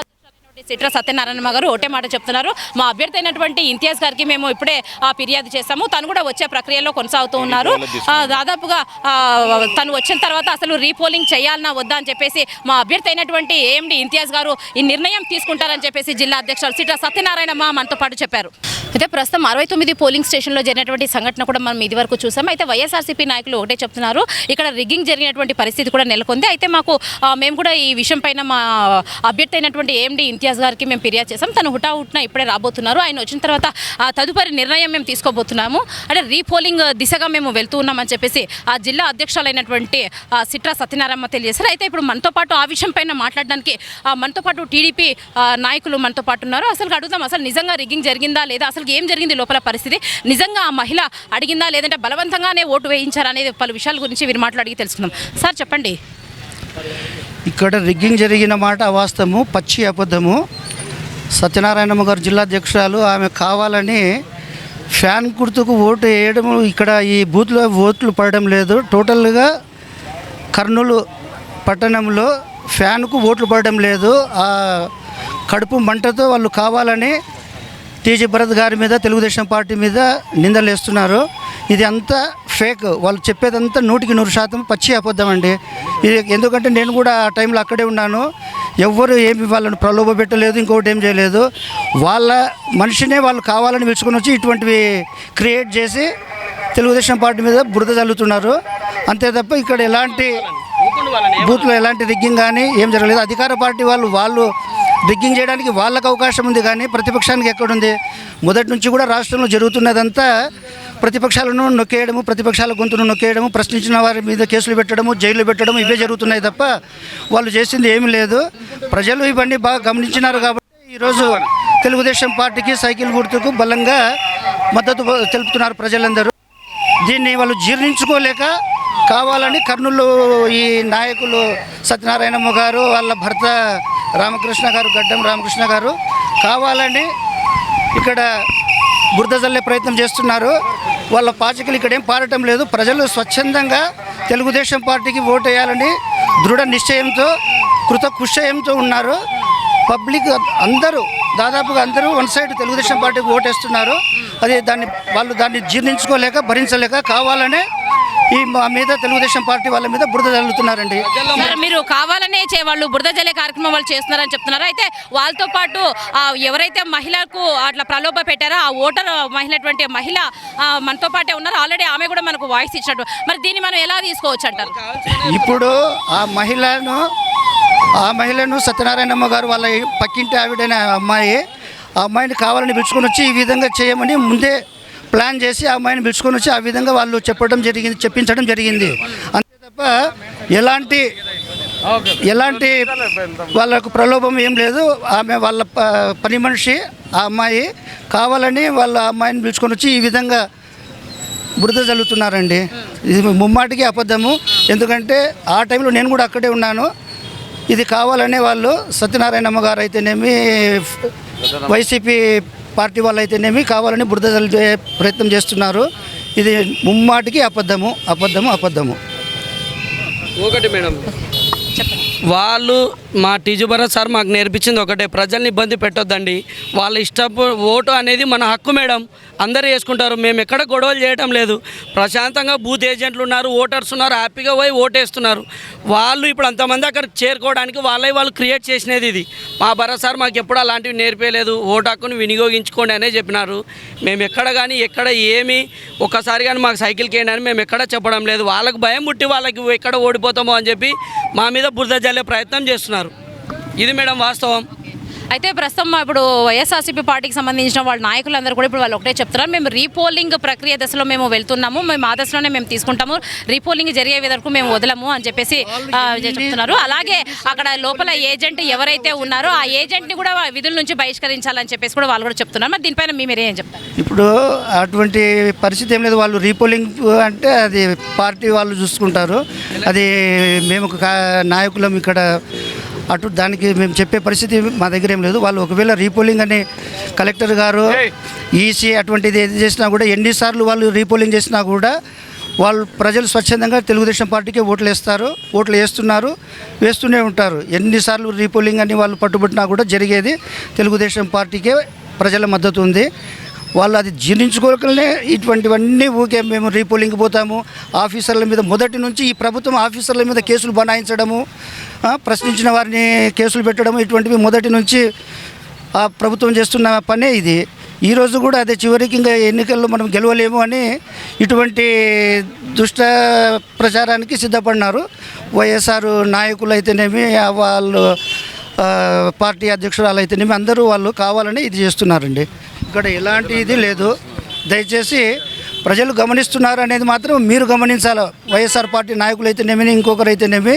S1: సిట్రా సత్యనారాయణ గారు ఒకటే మాట చెప్తున్నారు, మా అభ్యర్థి అయినటువంటి ఇంతియాజ్ గారికి మేము ఇప్పుడే ఫిర్యాదు చేస్తాము, తను కూడా వచ్చే ప్రక్రియలో కొనసాగుతూ ఉన్నారు. దాదాపుగా తను వచ్చిన తర్వాత అసలు రీపోలింగ్ చేయాలన్నా వద్దా అని చెప్పేసి మా అభ్యర్థి అయినటువంటి ఏఎండి ఇంతియాజ్ గారు ఈ నిర్ణయం తీసుకుంటారని చెప్పేసి జిల్లా అధ్యక్షులు సిట్రా సత్యనారాయణ మనతో పాటు చెప్పారు. అయితే ప్రస్తుతం 69 పోలింగ్ స్టేషన్లో జరిగినటువంటి సంఘటన కూడా మనం ఇది వరకు చూసాం. అయితే వైఎస్ఆర్సీపీ నాయకులు ఒకటే చెప్తున్నారు, ఇక్కడ రిగ్గింగ్ జరిగినటువంటి పరిస్థితి కూడా నెలకొంది. అయితే మేము కూడా ఈ విషయం పైన మా అభ్యర్థి అయినటువంటి ఏఎండి ఇంతియాజ్ గారికి మేము ఫిర్యాదు చేసాం, తను హుటాహుట్న ఇప్పుడే రాబోతున్నారు. ఆయన వచ్చిన తర్వాత తదుపరి నిర్ణయం మేము తీసుకోబోతున్నాము, అంటే రీపోలింగ్ దిశగా మేము వెళ్తూ ఉన్నామని చెప్పేసి ఆ జిల్లా అధ్యక్షులైనటువంటి సిట్రా సత్యనారాయణ తెలియజేశారు. అయితే ఇప్పుడు మనతో పాటు ఆ విషయం పైన మాట్లాడడానికి మనతో పాటు టీడీపీ నాయకులు మనతో పాటు ఉన్నారు. అసలు అడుగుదాం, అసలు నిజంగా రిగ్గింగ్ జరిగిందా లేదా, అసలు ఏం జరిగింది లోపల పరిస్థితి, నిజంగా ఆ మహిళ అడిగిందా లేదంటే బలవంతంగానే ఓటు వేయించారా అనేది పలు విషయాల గురించి వీరు మాట్లాడి తెలుసుకుందాం. సార్ చెప్పండి.
S7: ఇక్కడ రిగ్గింగ్ జరిగిన మాట అవాస్తవము, పచ్చి అబద్ధము. సత్యనారాయణమ్మ గారు జిల్లా అధ్యక్షురాలు, ఆమె కావాలని ఫ్యాన్ గుర్తుకు ఓటు వేయడం ఇక్కడ ఈ బూత్లో ఓట్లు పడడం లేదు. టోటల్గా కర్నూలు పట్టణంలో ఫ్యాన్కు ఓట్లు పడడం లేదు. ఆ కడుపు మంటతో వాళ్ళు కావాలని టీజీ భరత్ గారి మీద, తెలుగుదేశం పార్టీ మీద నిందలు వేస్తున్నారు. ఇది అంతా ఫేక్. వాళ్ళు చెప్పేదంతా 100% పచ్చి అబద్ధం అండి. ఇది ఎందుకంటే నేను కూడా ఆ టైంలో అక్కడే ఉన్నాను. ఎవ్వరు ఏమి వాళ్ళని ప్రలోభ పెట్టలేదు, ఇంకొకటి ఏం చేయలేదు. వాళ్ళ మనిషినే వాళ్ళు కావాలని పిలుచుకొని వచ్చి ఇటువంటివి క్రియేట్ చేసి తెలుగుదేశం పార్టీ మీద బురద చల్లుతున్నారు. అంతే తప్ప ఇక్కడ ఎలాంటి బూత్లో ఎలాంటి రిగ్గింగ్ కానీ ఏం జరగలేదు. అధికార పార్టీ వాళ్ళు రిగ్గింగ్ చేయడానికి వాళ్ళకు అవకాశం ఉంది, కానీ ప్రతిపక్షానికి ఎక్కడుంది? మొదటి నుంచి కూడా రాష్ట్రంలో జరుగుతున్నదంతా ప్రతిపక్షాలను నొక్కేయడము, ప్రతిపక్షాల గొంతును నొక్కేయడము, ప్రశ్నించిన వారి మీద కేసులు పెట్టడము, జైలు పెట్టడం, ఇవే జరుగుతున్నాయి తప్ప వాళ్ళు చేసింది ఏమీ లేదు. ప్రజలు ఇవన్నీ బాగా గమనించినారు కాబట్టి ఈరోజు తెలుగుదేశం పార్టీకి సైకిల్ గుర్తుకు బలంగా మద్దతు తెలుపుతున్నారు ప్రజలందరూ. దీన్ని వాళ్ళు జీర్ణించుకోలేక కావాలని కర్నూలు ఈ నాయకులు సత్యనారాయణమ్మ గారు, వాళ్ళ భర్త రామకృష్ణ గారు, గడ్డం రామకృష్ణ గారు కావాలని ఇక్కడ బురద జల్లే ప్రయత్నం చేస్తున్నారు. వాళ్ళ పాచికలు ఇక్కడేం పారటం లేదు. ప్రజలు స్వచ్ఛందంగా తెలుగుదేశం పార్టీకి ఓటు వేయాలని దృఢ నిశ్చయంతో, కృతకృషయంతో ఉన్నారు. పబ్లిక్ అందరూ దాదాపుగా అందరూ వన్ సైడ్ తెలుగుదేశం పార్టీకి ఓటేస్తున్నారు. అది వాళ్ళు దాన్ని జీర్ణించుకోలేక, భరించలేక కావాలనే ఈ మా మీద తెలుగుదేశం పార్టీ వాళ్ళ మీద బురద జల్లుతున్నారండి.
S1: సార్, మీరు కావాలనే వాళ్ళు బురద జల్లే కార్యక్రమం వాళ్ళు చేస్తున్నారని చెప్తున్నారు. అయితే వాళ్ళతో పాటు ఎవరైతే మహిళకు అట్లా ప్రలోభ పెట్టారో ఆ ఓటర్ మహిళటువంటి మహిళ మనతో పాటే ఉన్నారు. ఆల్రెడీ ఆమె కూడా మనకు వాయిస్ ఇచ్చినట్టు. మరి దీన్ని మనం ఎలా తీసుకోవచ్చు అంటారు?
S7: ఇప్పుడు ఆ మహిళను సత్యనారాయణమ్మ గారు వాళ్ళ పక్కింటి ఆవిడైన ఆ అమ్మాయిని కావాలని పిలుచుకొని వచ్చి ఈ విధంగా చేయమని ముందే ప్లాన్ చేసి ఆ అమ్మాయిని పిలుచుకొని వచ్చి ఆ విధంగా వాళ్ళు చెప్పించడం జరిగింది. అంతే తప్ప ఎలాంటి వాళ్ళకు ప్రలోభం ఏం లేదు. ఆమె వాళ్ళ పని మనిషి ఆ అమ్మాయి కావాలని వాళ్ళ అమ్మాయిని పిలుచుకొని వచ్చి ఈ విధంగా బురద జల్లుతున్నారండి. ఇది ముమ్మాటికి అబద్ధము. ఎందుకంటే ఆ టైంలో నేను కూడా అక్కడే ఉన్నాను. ఇది కావాలనే వాళ్ళు సత్యనారాయణమ్మ గారు అయితేనేమి, వైసీపీ పార్టీ వాళ్ళు అయితేనేమి కావాలని బురద జల్లే ప్రయత్నం చేస్తున్నారు. ఇది ముమ్మాటికి అబద్ధము.
S6: ఒకటి మేడం, వాళ్ళు మా టీజీ భరత్ సార్ మాకు నేర్పించింది ఒకటే, ప్రజల్ని ఇబ్బంది పెట్టొద్దండి. వాళ్ళ ఇష్టపు ఓటు అనేది మన హక్కు మేడం. అందరూ వేసుకుంటారు. మేము ఎక్కడ గొడవలు చేయటం లేదు. ప్రశాంతంగా బూత్ ఏజెంట్లు ఉన్నారు, ఓటర్స్ ఉన్నారు, హ్యాపీగా పోయి ఓటేస్తున్నారు. వాళ్ళు ఇప్పుడు అంతమంది అక్కడ చేరుకోవడానికి వాళ్ళు క్రియేట్ చేసినది ఇది. మా భరత్ సార్ మాకు ఎప్పుడు అలాంటివి నేర్పేయలేదు. ఓటు హక్కుని వినియోగించుకోండి అనే చెప్పినారు. మేము ఎక్కడ కానీ ఏమి ఒక్కసారి కానీ మాకు సైకిల్కి వేయండి అని మేము ఎక్కడ చెప్పడం లేదు. వాళ్ళకు భయం పుట్టి వాళ్ళకి ఎక్కడ ఓడిపోతామో అని చెప్పి మా మీద బురద జల్లే ప్రయత్నం చేస్తున్నారు. ఇది మేడం వాస్తవం.
S1: అయితే ప్రస్తుతం ఇప్పుడు వైఎస్ఆర్సీపీ పార్టీకి సంబంధించిన వాళ్ళ నాయకులందరూ కూడా ఇప్పుడు వాళ్ళు ఒకటే చెప్తున్నారు, మేము రీపోలింగ్ ప్రక్రియ దశలో మేము వెళ్తున్నాము, మేము ఆ దశలోనే మేము తీసుకుంటాము, రీపోలింగ్ జరిగే వరకు మేము వదలము అని చెప్పేసి చెప్తున్నారు. అలాగే అక్కడ లోపల ఏజెంట్ ఎవరైతే ఉన్నారో ఆ ఏజెంట్ని కూడా విధుల నుంచి బహిష్కరించాలని చెప్పేసి కూడా వాళ్ళు కూడా చెప్తున్నారు. మరి దీనిపైన మీరేం చెప్తారు?
S7: ఇప్పుడు అటువంటి పరిస్థితి ఏం లేదు. వాళ్ళు రీపోలింగ్ అంటే అది పార్టీ వాళ్ళు చూసుకుంటారు. అది మేము నాయకులం ఇక్కడ దానికి మేము చెప్పే పరిస్థితి మా దగ్గర ఏం లేదు. వాళ్ళు ఒకవేళ రీపోలింగ్ అని కలెక్టర్ గారు, ఈసీ అటువంటిది ఏది చేసినా కూడా, ఎన్నిసార్లు వాళ్ళు రీపోలింగ్ చేసినా కూడా వాళ్ళు ప్రజలు స్వచ్ఛందంగా తెలుగుదేశం పార్టీకి ఓట్లు వేస్తూనే ఉంటారు. ఎన్నిసార్లు రీపోలింగ్ అని వాళ్ళు పట్టుబట్టినా కూడా జరిగేది తెలుగుదేశం పార్టీకే ప్రజల మద్దతు ఉంది. వాళ్ళు అది జీర్ణించుకోకనే ఇటువంటివన్నీ ఊకే మేము రీపోలింగ్ పోతాము, ఆఫీసర్ల మీద మొదటి నుంచి ఈ ప్రభుత్వం ఆఫీసర్ల మీద కేసులు బనాయించడము, ప్రశ్నించిన వారిని కేసులు పెట్టడము, ఇటువంటివి మొదటి నుంచి ఆ ప్రభుత్వం చేస్తున్న పనే ఇది. ఈరోజు కూడా అదే చివరికి ఇంకా ఎన్నికల్లో మనం గెలవలేము అని ఇటువంటి దుష్ట ప్రచారానికి సిద్ధపడినారు. వైఎస్ఆర్ నాయకులు అయితేనేమి, వాళ్ళు పార్టీ అధ్యక్షురాలు అయితేనేమి అందరూ వాళ్ళు కావాలని ఇది చేస్తున్నారండి. ఇక్కడ ఎలాంటి ఇది లేదు. దయచేసి ప్రజలు గమనిస్తున్నారు అనేది మాత్రం మీరు గమనించాలి. వైఎస్ఆర్ పార్టీ నాయకులు అయితేనేమి, ఇంకొకరు అయితేనేమి,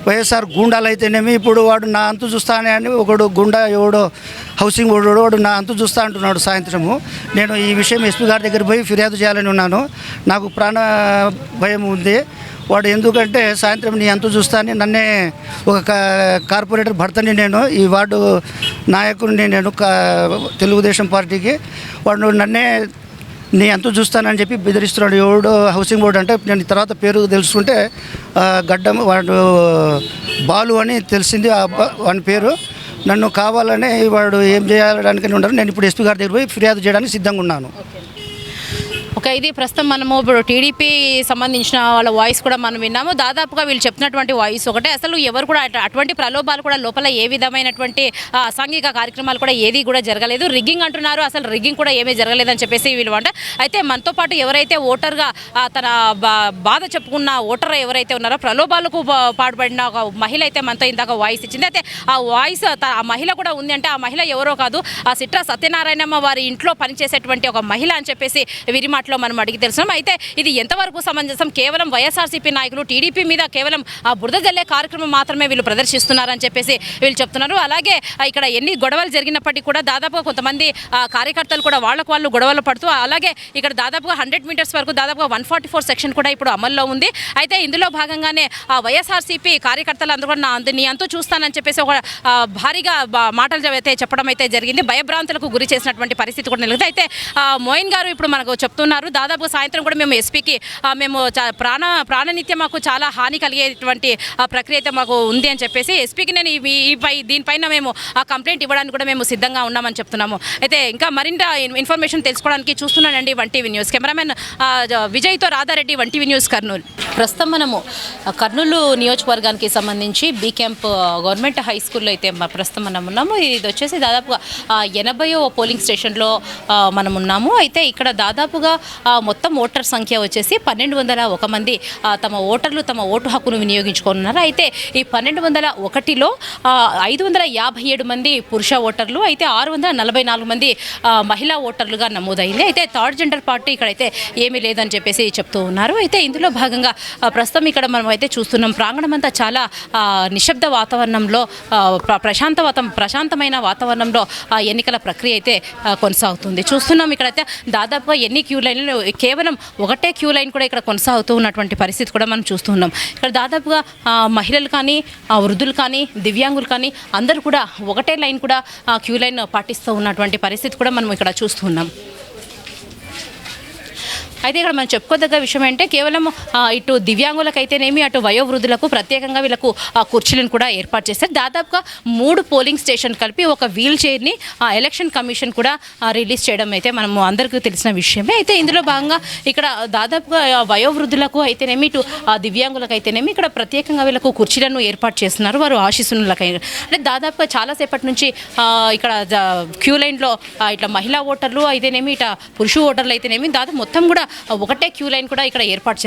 S7: వైఎస్ఆర్ గూండాలు అయితేనేమి, ఇప్పుడు వాడు నా అంతు చూస్తానే అని ఒకడు గుండా ఎవడో హౌసింగ్ వాడు నా అంతు చూస్తా అంటున్నాడు. సాయంత్రము నేను ఈ విషయం ఎస్పీ గారి దగ్గర పోయి ఫిర్యాదు చేయాలని ఉన్నాను. నాకు ప్రాణ భయం ఉంది. వాడు ఎందుకంటే సాయంత్రం నీ అంతు చూస్తా అని నన్నే ఒక కార్పొరేటర్ భర్తని, నేను ఈ వార్డు నాయకుడిని, నేను తెలుగుదేశం పార్టీకి వాడు నన్నే నేను ఎంతో చూస్తానని చెప్పి బెదిరిస్తున్నాడు. ఎవడు హౌసింగ్ బోర్డు అంటే నేను తర్వాత పేరు తెలుసుకుంటే గడ్డం వాడు బాలు అని తెలిసింది. వాని పేరు నన్ను కావాలని వాడు ఏం చేయడానికి ఉండరు. నేను ఇప్పుడు ఎస్పీ గారి దగ్గర పోయి ఫిర్యాదు చేయడానికి సిద్ధంగా ఉన్నాను.
S1: ఓకే, ఇది ప్రస్తుతం మనము ఇప్పుడు టీడీపీ సంబంధించిన వాళ్ళ వాయిస్ కూడా మనం విన్నాము. దాదాపుగా వీళ్ళు చెప్తున్నటువంటి వాయిస్ ఒకటే. అసలు ఎవరు కూడా అటువంటి ప్రలోభాలు కూడా లోపల ఏ విధమైనటువంటి అసాంఘిక కార్యక్రమాలు కూడా ఏది కూడా జరగలేదు. రిగ్గింగ్ అంటున్నారు, అసలు రిగ్గింగ్ కూడా ఏమీ జరగలేదని చెప్పేసి వీళ్ళు అంట. అయితే మనతో పాటు ఎవరైతే ఓటర్గా తన బాధ చెప్పుకున్న ఓటర్ ఎవరైతే ఉన్నారో ప్రలోభాలకు పాటుపడిన ఒక మహిళ అయితే మనతో ఇందాక వాయిస్ ఇచ్చింది. అయితే ఆ వాయిస్ ఆ మహిళ కూడా ఉంది అంటే ఆ మహిళ ఎవరో కాదు, ఆ సిట్రా సత్యనారాయణమ్మ వారి ఇంట్లో పనిచేసేటువంటి ఒక మహిళ అని చెప్పేసి వీరి మాటలో మనం అడిగి తెలుసున్నాం. అయితే ఇది ఎంతవరకు సమంజసం? కేవలం వైఎస్ఆర్సీపీ నాయకులు టీడీపీ మీద కేవలం ఆ బురద జల్లే కార్యక్రమం మాత్రమే వీళ్ళు ప్రదర్శిస్తున్నారని చెప్పేసి వీళ్ళు చెప్తున్నారు. అలాగే ఇక్కడ ఎన్ని గొడవలు జరిగినప్పటికీ కూడా దాదాపుగా కొంతమంది కార్యకర్తలు కూడా వాళ్ళకు వాళ్ళు గొడవలు పడుతూ, అలాగే ఇక్కడ దాదాపుగా 100 మీటర్స్ వరకు దాదాపుగా 144 సెక్షన్ కూడా ఇప్పుడు అమల్లో ఉంది. అయితే ఇందులో భాగంగానే ఆ వైఎస్ఆర్సీపీ కార్యకర్తలు అందరూ కూడా నీ అంతూ చూస్తానని చెప్పేసి ఒక భారీగా మాటలు అయితే చెప్పడం అయితే జరిగింది. భయభ్రాంతులకు గురి చేసినటువంటి పరిస్థితి కూడా నెలకొంది. అయితే మోయిన్ గారు ఇప్పుడు మనకు చెప్తున్నారు, దాదాపు సాయంత్రం కూడా మేము ఎస్పీకి మేము ప్రాణనిత్యం మాకు చాలా హాని కలిగేటువంటి ప్రక్రియ అయితే మాకు ఉంది అని చెప్పేసి ఎస్పీకి నేను దీనిపైన మేము ఆ కంప్లైంట్ ఇవ్వడానికి కూడా మేము సిద్ధంగా ఉన్నామని చెప్తున్నాము. అయితే ఇంకా మరింత ఇన్ఫర్మేషన్ తెలుసుకోవడానికి చూస్తున్నానండి వన్ టీవీ న్యూస్ కెమెరామెన్ విజయ్తో Radha Reddy, one TV news Kurnool. ప్రస్తుతం మనము కర్నూలు నియోజకవర్గానికి సంబంధించి బీ క్యాంప్ గవర్నమెంట్ హై స్కూల్లో అయితే ప్రస్తుతం మనం ఉన్నాము. ఇది వచ్చేసి దాదాపుగా 80వ పోలింగ్ స్టేషన్లో మనం ఉన్నాము. అయితే ఇక్కడ దాదాపుగా మొత్తం ఓటర్ సంఖ్య వచ్చేసి 1201 మంది తమ ఓటు హక్కును వినియోగించుకున్నారు. అయితే ఈ 1201లో 557 మంది పురుష ఓటర్లు, అయితే 644 మంది మహిళా ఓటర్లుగా నమోదైంది. అయితే థర్డ్ జెండర్ పార్టీ ఇక్కడైతే ఏమీ లేదని చెప్పేసి చెప్తూ ఉన్నారు. అయితే ఇందులో భాగంగా ప్రస్తుతం ఇక్కడ మనం అయితే చూస్తున్నాం, ప్రాంగణం అంతా చాలా నిశ్శబ్ద వాతావరణంలో ప్రశాంతమైన వాతావరణంలో ఎన్నికల ప్రక్రియ అయితే కొనసాగుతుంది. చూస్తున్నాం ఇక్కడైతే దాదాపుగా ఎన్ని క్యూ లైన్లు, కేవలం ఒకటే క్యూ లైన్ కూడా ఇక్కడ కొనసాగుతూ ఉన్నటువంటి పరిస్థితి కూడా మనం చూస్తున్నాం. ఇక్కడ దాదాపుగా మహిళలు కానీ, వృద్ధులు కానీ, దివ్యాంగులు కానీ అందరూ కూడా ఒకటే లైన్ కూడా క్యూ లైన్ పాటిస్తూ ఉన్నటువంటి పరిస్థితి కూడా మనం ఇక్కడ చూస్తున్నాం. అయితే ఇక్కడ మనం చెప్పుకోదగ్గ విషయం అంటే కేవలం ఇటు దివ్యాంగులకైతేనేమి అటు వయోవృద్ధులకు ప్రత్యేకంగా వీళ్ళకు కుర్చీలను కూడా ఏర్పాటు చేశారు. దాదాపుగా 3 పోలింగ్ స్టేషన్ కలిపి ఒక వీల్ చైర్ని ఎలక్షన్ కమిషన్ కూడా రిలీజ్ చేయడం అయితే మనము అందరికీ తెలిసిన విషయమే. అయితే ఇందులో భాగంగా ఇక్కడ దాదాపుగా వయోవృద్ధులకు అయితేనేమి ఇటు దివ్యాంగులకు అయితేనేమి ఇక్కడ ప్రత్యేకంగా వీళ్ళకు కుర్చీలను ఏర్పాటు చేస్తున్నారు. వారు ఆశీస్సులకై అంటే దాదాపుగా చాలాసేపటి నుంచి ఇక్కడ క్యూ లైన్లో ఇట్లా మహిళా ఓటర్లు అయితేనేమి ఇట్లా పురుష ఓటర్లు అయితేనేమి దాదాపు మొత్తం కూడా ఒకటే క్యూ లైన్ కూడా ఇక్కడ ఏర్పాటు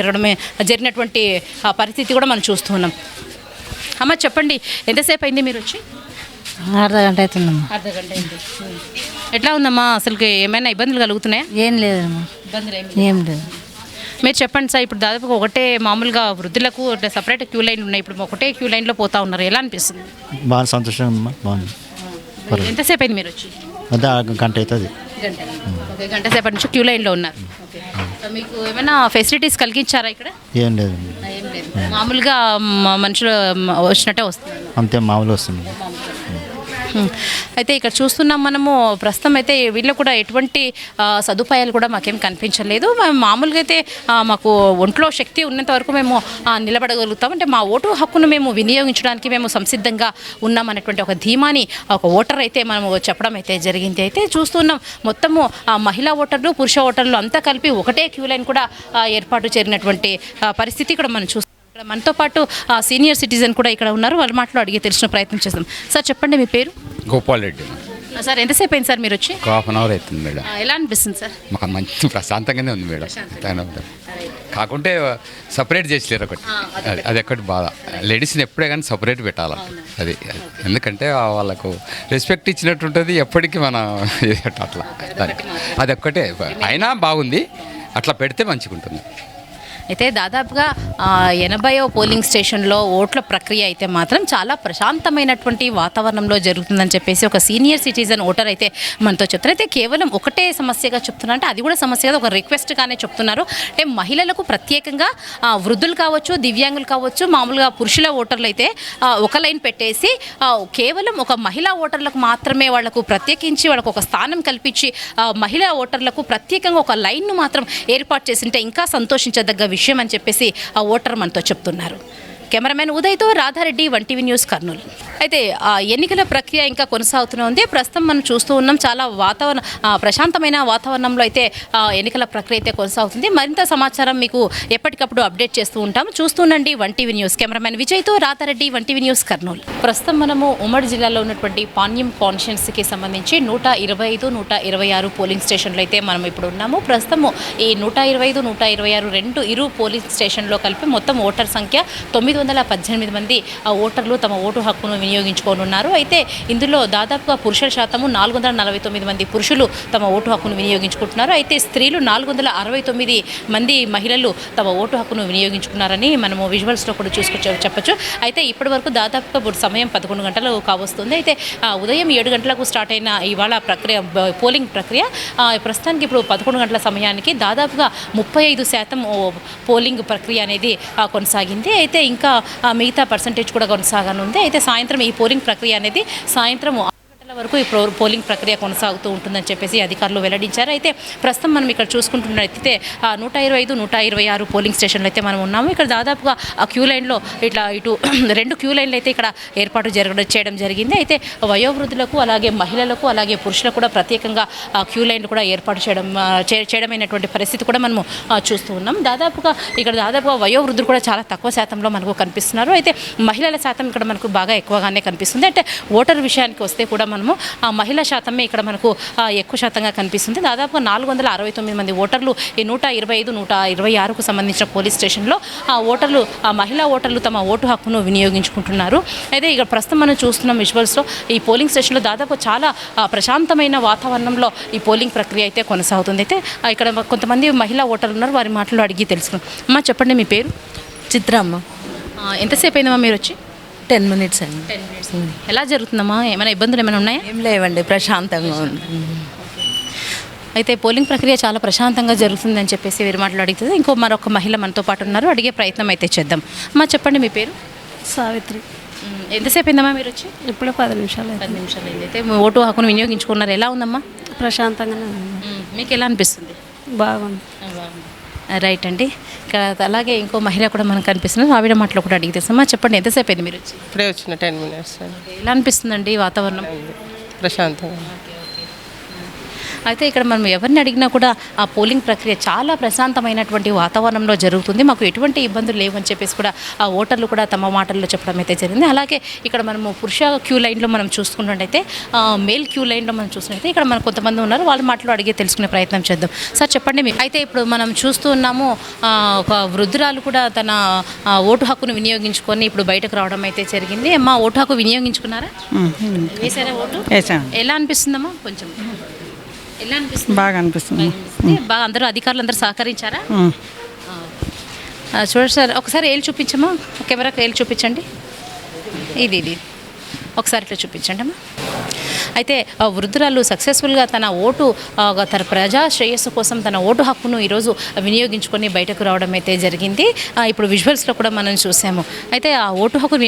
S1: జరిగినటువంటి పరిస్థితి కూడా మనం చూస్తున్నాం. అమ్మ చెప్పండి, ఎంతసేపు అయింది మీరు వచ్చి?
S8: అర్ధగంట అవుతుందమ్మా.
S1: అర్ధగంట అయింది. ఎట్లా ఉందమ్మా, అసలుకి ఏమైనా ఇబ్బందులు కలుగుతున్నాయా?
S8: ఏం లేదమ్మా,
S1: ఇబ్బందులు
S8: ఏం లేదు.
S1: మీరు చెప్పండి సార్, ఇప్పుడు దాదాపుగా ఒకటే మామూలుగా వృద్ధులకు సపరేట్ క్యూ లైన్ ఉన్నాయి, ఇప్పుడు ఒకటే క్యూ లైన్లో పోతా ఉన్నారు, ఎలా అనిపిస్తుంది?
S9: బాగా సంతోషంగా ఉందమ్మా, బాగుంది.
S1: ఎంతసేపు అయింది మీరు వచ్చి?
S9: అదే గంట అవుతుంది.
S1: గంట సేపటి నుంచి క్యూ లైన్లో ఉన్నారు. మీకు ఏమైనా ఫెసిలిటీస్ కలిగించారా ఇక్కడ?
S9: ఏం లేదు,
S1: ఏం లేదు, మామూలుగా మనుషులు వచ్చినట్టే వస్తుంది,
S9: అంతే మామూలు వస్తుంది.
S1: అయితే ఇక్కడ చూస్తున్నాం మనము ప్రస్తుతం అయితే వీళ్ళు కూడా ఎటువంటి సదుపాయాలు కూడా మాకేం కనిపించలేదు. మామూలుగా అయితే మాకు ఒంట్లో శక్తి ఉన్నంత వరకు మేము నిలబడగలుగుతాం, అంటే మా ఓటు హక్కును మేము వినియోగించడానికి మేము సంసిద్ధంగా ఉన్నామనేటువంటి ఒక ధీమాని ఒక ఓటర్ అయితే మనము చెప్పడం అయితే జరిగింది. అయితే చూస్తున్నాం మొత్తము మహిళా ఓటర్లు పురుష ఓటర్లు అంతా కలిపి ఒకటే క్యూ లైన్ కూడా ఏర్పాటు చేరినటువంటి పరిస్థితి ఇక్కడ మనం చూస్తున్నాం. ఇక్కడ మనతో పాటు సీనియర్ సిటిజన్ కూడా ఇక్కడ ఉన్నారు, వాళ్ళ మాటలో అడిగే తెలిసిన ప్రయత్నం చేస్తాం. సార్ చెప్పండి, మీ పేరు?
S10: గోపాల్ రెడ్డి.
S1: సార్ ఎంతసేపు అయింది సార్ మీరు వచ్చి?
S10: 1/2 అవర్ అవుతుంది మేడం.
S1: ఎలా అనిపిస్తుంది సార్?
S10: మాకు మంచి ప్రశాంతంగానే ఉంది మేడం. కాకుంటే సపరేట్ చేసలేరు ఒకటి, అది ఒకటి బాధ. లేడీస్ని ఎప్పుడే కానీ సపరేట్ పెట్టాలి, అది ఎందుకంటే వాళ్ళకు రెస్పెక్ట్ ఇచ్చినట్టు ఉంటుంది ఎప్పటికీ మన అట్లా దానికి అది ఒక్కటే అయినా బాగుంది, అట్లా పెడితే మంచిగా ఉంటుంది.
S1: అయితే దాదాపుగా 80వ పోలింగ్ స్టేషన్లో ఓట్ల ప్రక్రియ అయితే మాత్రం చాలా ప్రశాంతమైనటువంటి వాతావరణంలో జరుగుతుందని చెప్పేసి ఒక సీనియర్ సిటిజన్ ఓటర్ అయితే మనతో చెప్తున్నారు. అయితే కేవలం ఒకటే సమస్యగా చెప్తున్నారు, అంటే అది కూడా సమస్య కాదు, ఒక రిక్వెస్ట్గానే చెప్తున్నారు. అంటే మహిళలకు ప్రత్యేకంగా వృద్ధులు కావచ్చు, దివ్యాంగులు కావచ్చు, మామూలుగా పురుషుల ఓటర్లు అయితే ఒక లైన్ పెట్టేసి కేవలం ఒక మహిళా ఓటర్లకు మాత్రమే వాళ్లకు ప్రత్యేకించి వాళ్ళకు ఒక స్థానం కల్పించి మహిళా ఓటర్లకు ప్రత్యేకంగా ఒక లైన్ను మాత్రం ఏర్పాటు చేసింటే ఇంకా సంతోషించదగ్గ విషయం అని చెప్పేసి ఆ ఓటర్ మనతో చెప్తున్నారు. కెమెరామెన్ ఉదయ్తో రాధారెడ్డి, 1TV న్యూస్, కర్నూలు. అయితే ఎన్నికల ప్రక్రియ ఇంకా కొనసాగుతూనే ఉంది. ప్రస్తుతం మనం చూస్తూ ఉన్నాం, చాలా ప్రశాంతమైన వాతావరణంలో అయితే ఎన్నికల ప్రక్రియ అయితే కొనసాగుతుంది. మరింత సమాచారం మీకు ఎప్పటికప్పుడు అప్డేట్ చేస్తూ ఉంటాం. చూస్తుండండి 1TV న్యూస్. కెమెరామెన్ విజయ్తో రాధారెడ్డి, 1TV న్యూస్, కర్నూలు. ప్రస్తుతం మనము ఉమ్మడి జిల్లాలో ఉన్నటువంటి పాణ్యం కాన్స్టిట్యున్సీకి సంబంధించి 125, 126 పోలింగ్ స్టేషన్లు అయితే మనం ఇప్పుడు ఉన్నాము. ప్రస్తుతము ఈ 125, 126 ఇరు పోలింగ్ స్టేషన్లో కలిపి మొత్తం ఓటర్ సంఖ్య 918 మంది ఓటర్లు తమ ఓటు హక్కును వినియోగించుకోనున్నారు. అయితే ఇందులో దాదాపుగా పురుషుల శాతము 449 మంది పురుషులు తమ ఓటు హక్కును వినియోగించుకుంటున్నారు. అయితే స్త్రీలు 469 మంది మహిళలు తమ ఓటు హక్కును వినియోగించుకున్నారని మనము విజువల్స్లో కూడా చెప్పచ్చు. అయితే ఇప్పటి వరకు దాదాపుగా ఇప్పుడు సమయం 11 గంటలు కావస్తుంది. అయితే ఉదయం 7 గంటలకు స్టార్ట్ అయిన ఇవాళ పోలింగ్ ప్రక్రియ ప్రస్తుతానికి ఇప్పుడు 11 గంటల సమయానికి దాదాపుగా 35% పోలింగ్ ప్రక్రియ అనేది కొనసాగింది. అయితే ఇంకా మిగతా పర్సంటేజ్ కూడా కొనసాగనుంది. అయితే సాయంత్రం ఈ పోలింగ్ ప్రక్రియ అనేది సాయంత్రం వరకు ఈ పోలింగ్ ప్రక్రియ కొనసాగుతూ ఉంటుందని చెప్పేసి అధికారులు వెల్లడించారు. అయితే ప్రస్తుతం మనం ఇక్కడ చూసుకుంటున్నట్లయితే 125, 126 పోలింగ్ స్టేషన్లు అయితే మనం ఉన్నాము. ఇక్కడ దాదాపుగా ఆ క్యూ లైన్లో ఇటు 2 క్యూ లైన్లు అయితే ఇక్కడ ఏర్పాటు చేయడం జరిగింది. అయితే వయోవృద్ధులకు, అలాగే మహిళలకు, అలాగే పురుషులకు కూడా ప్రత్యేకంగా క్యూ లైన్లు కూడా ఏర్పాటు చేయడమైనటువంటి పరిస్థితి కూడా మనము చూస్తూ ఉన్నాం. దాదాపుగా వయోవృద్ధులు కూడా చాలా తక్కువ శాతంలో మనకు కనిపిస్తున్నారు. అయితే మహిళల శాతం ఇక్కడ మనకు బాగా ఎక్కువగానే కనిపిస్తుంది. అంటే ఓటర్ విషయానికి వస్తే కూడా మనము మహిళా శాతమే ఇక్కడ మనకు ఎక్కువ శాతంగా కనిపిస్తుంది. దాదాపుగా 469 మంది ఓటర్లు ఈ 125, 126కు సంబంధించిన పోలీస్ స్టేషన్లో మహిళా ఓటర్లు తమ ఓటు హక్కును వినియోగించుకుంటున్నారు. అయితే ఇక్కడ ప్రస్తుతం మనం చూస్తున్నాం విజువల్స్లో ఈ పోలింగ్ స్టేషన్లో దాదాపు చాలా ప్రశాంతమైన వాతావరణంలో ఈ పోలింగ్ ప్రక్రియ అయితే కొనసాగుతుంది. అయితే ఇక్కడ కొంతమంది మహిళా ఓటర్లు ఉన్నారు, వారి మాటలు అడిగి తెలుసుకున్నాం. అమ్మా చెప్పండి, మీ పేరు?
S8: చిత్రమ్మ.
S1: ఎంతసేపు అయిందమ్మా మీరు వచ్చి?
S8: 10 మినిట్స్ అండి.
S1: 10 మినిట్స్. ఎలా జరుగుతుందమ్మా? ఏమైనా ఇబ్బందులు ఏమైనా ఉన్నాయా?
S8: ఏం లేవండి, ప్రశాంతంగా ఉంది.
S1: అయితే పోలింగ్ ప్రక్రియ చాలా ప్రశాంతంగా జరుగుతుందని చెప్పేసి వీరు మాట్లాడుతుంది. మరొక మహిళ మనతో పాటు ఉన్నారు, అడిగే ప్రయత్నం అయితే చేద్దాం. అమ్మా చెప్పండి, మీ పేరు?
S8: సావిత్రి.
S1: ఎంతసేపు అయిందమ్మా మీరు వచ్చి?
S8: ఇప్పుడు 10 నిమిషాలు.
S1: 10 నిమిషాలు అయింది. అయితే మీ ఓటు హక్కును వినియోగించుకున్నారు, ఎలా ఉందమ్మా?
S8: ప్రశాంతంగానే ఉంది.
S1: మీకు ఎలా అనిపిస్తుంది?
S8: బాగుంది.
S1: రైట్ అండి. ఇక్కడ అలాగే ఇంకో మహిళ కూడా మనకు కనిపిస్తున్నారు, ఆవిడ మాటలో కూడా అడిగి తెలుసమ్మా. చెప్పండి, ఎంతసేపు అయింది మీరు వచ్చి?
S5: ఇప్పుడే వచ్చిన 10 మినిట్స్.
S1: ఎలా అనిపిస్తుందండి వాతావరణం?
S5: ప్రశాంతంగా.
S1: అయితే ఇక్కడ మనం ఎవరిని అడిగినా కూడా ఆ పోలింగ్ ప్రక్రియ చాలా ప్రశాంతమైనటువంటి వాతావరణంలో జరుగుతుంది, మాకు ఎటువంటి ఇబ్బందులు లేవని చెప్పేసి కూడా ఆ ఓటర్లు కూడా తమ మాటల్లో చెప్పడం అయితే జరిగింది. అలాగే ఇక్కడ మనము పురుష క్యూ లైన్లో మనం చూసుకున్నట్టయితే మేల్ క్యూ లైన్లో మనం చూసినట్టయితే ఇక్కడ మనకు కొంతమంది ఉన్నారు, వాళ్ళ మాటలు అడిగే తెలుసుకునే ప్రయత్నం చేద్దాం. సార్ చెప్పండి, మీకు అయితే ఇప్పుడు మనం చూస్తూ ఉన్నాము ఒక వృద్ధురాలు కూడా తన ఓటు హక్కును వినియోగించుకొని ఇప్పుడు బయటకు రావడం అయితే జరిగింది. అమ్మా, ఓటు హక్కు వినియోగించుకున్నారా? వేసారా ఓటు? ఎలా అనిపిస్తుందమ్మా? కొంచెం ఎలా అనిపిస్తుంది?
S5: బాగా అనిపిస్తుంది.
S1: బాగా అందరూ అధికారులు అందరూ సహకరించారా? చూడండి సార్, ఒకసారి ఏళ్ళు చూపించమ్మా, కెమెరాకి ఏళ్ళు చూపించండి. ఇది ఒకసారి ఇట్లా చూపించండి అమ్మా. అయితే వృద్ధురాలు సక్సెస్ఫుల్గా తన తన ప్రజా శ్రేయస్సు కోసం తన ఓటు హక్కును ఈరోజు వినియోగించుకొని బయటకు రావడం అయితే జరిగింది. ఇప్పుడు విజువల్స్లో కూడా మనం చూసాము. అయితే ఆ ఓటు హక్కు